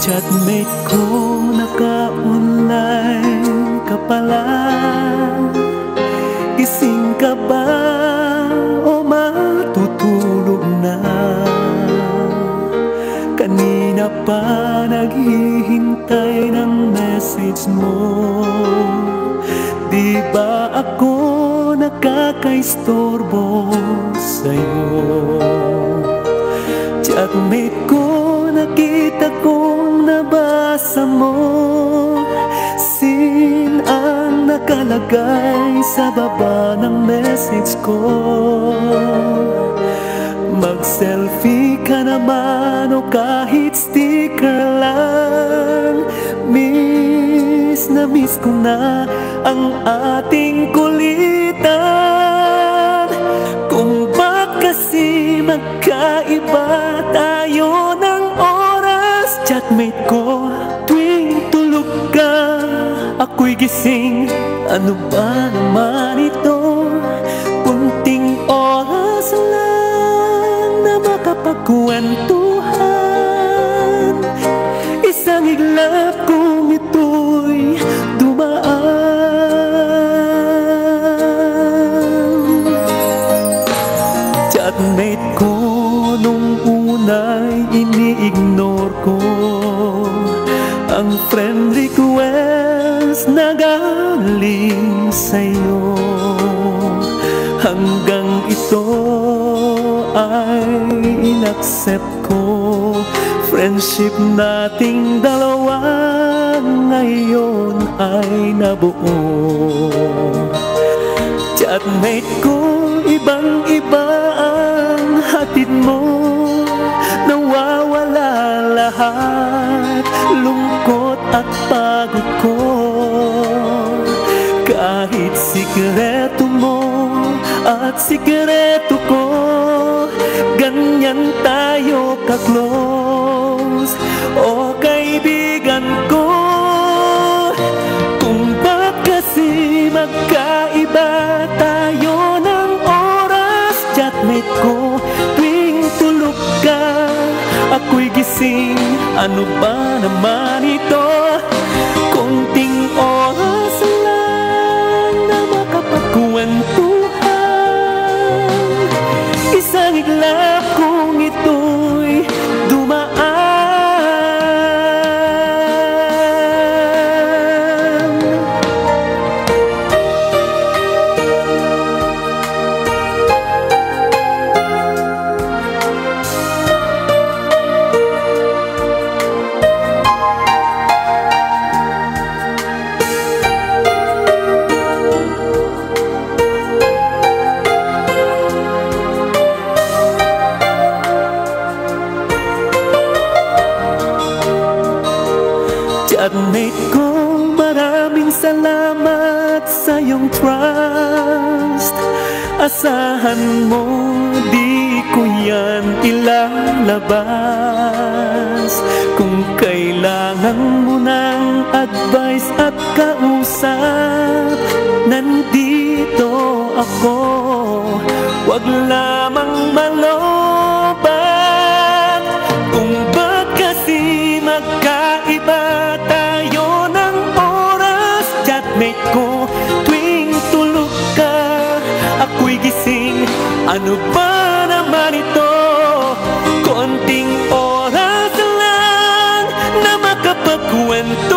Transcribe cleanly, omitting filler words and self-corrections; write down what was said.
Chatmate ko, naka-online ka pala. Gising ka ba o matutulog na? Kanina pa naghihintay ng message mo. Di ba ako nakakaistorbo sa'yo? Chatmate ko, nakita kong nabasa mo. Sin ang nakalagay sa baba ng message ko. Mag-selfie ka naman o kahit sticker lang. Miss na miss ko na ang ating kulitan. Kung ba't kasi magkaiba tayo ng oras? Chatmate ko, tuwing tulog ka, ako'y gising. Ano ba naman ito? Kunting oras lang na makapagkwentuhan. Isang iglap kung ito'y dumaan. Chatmate ko, nung una'y ini-ignore ko ang friend request na galing sa'yo. Hanggang ito ay inaccept ko. Friendship nating dalawa ngayon ay nabuo. Chatmate ko, ibang-iba ang hatid mo. Nawawala lahat, lungkot at pagod ko. Kahit sikreto mo at sikreto ko, ganyan tayo ka-close, o kaibigan ko. Kung ba't kasi magkaiba tayo ng oras? Chatmate ko, tuwing tulog ka, ako'y gising. Ano ba naman ito? Konting oras lang na makapagkwentuhan. Isang iglap kung ito'y dumaan. Chatmate ko, maraming salamat sa iyong trust. Asahan mo, di ko yan ilalabas. Kung kailangan mo ng advice at kausap, nandito ako. Huwag lamang malobat. Kung ba't kasi magkaiba tayo ng oras? Chatmate ko, tuwing tulog ka, ako'y gising. Ano ba naman ito? Konting oras lang na makapagkwento.